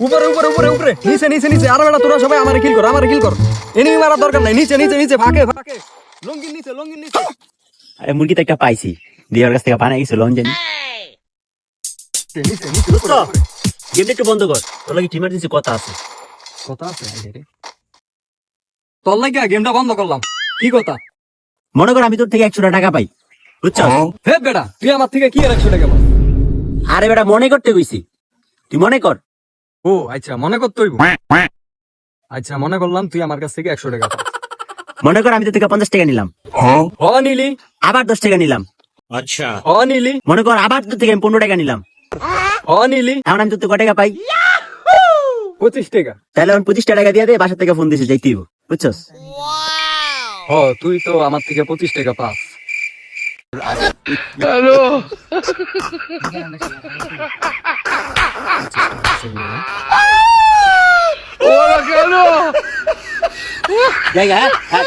উপরে উপরে উপরে উপরে নিচে নিচে নিচে আর বেটা তোরা সবাই আমারে কিল কর এনিমি মারার দরকার নাই নিচে নিচে নিচে ফাঁকে ফাঁকে লঙ্গির নিচে আরে মুরগি তো একটা পাইছি দিয়ার কাছ থেকে বানাই গেছে লন জানি নিচে নিচে দোস্ত গেমটা একটু বন্ধ কর তোর লাগি ইমার্জেন্সি কথা আছে কথা আছে রে তোর লাগিয়া গেমটা বন্ধ করলাম কি কথা মনে কর আমি তোর থেকে 100 টাকা পাই বুঝছস হে বেটা তুই আমার থেকে কি আর 100 টাকা পাস আরে বেটা মনে করতে কইছি তুই মনে কর ও আচ্ছা মনে করতে হইব আচ্ছা মনে করলাম তুই আমার কাছ থেকে 100 টাকা পাস মনে কর আমি তোর থেকে 50 টাকা নিলাম হ নিলি আবার 10 টাকা নিলাম হ নিলি মনে কর আবার তোর থেকে আমি 15 টাকা নিলাম হ নিলি এখন আমি তোর থেকে কত টাকা পাই 25 টাকা তাহলে আমি 25 টাকা দিয়ে দে বাসা থেকে ফোন দিছে যাইতেইব বুঝছস হ তুই তো আমার থেকে 25 টাকা পাস জায়গা হ্যাঁ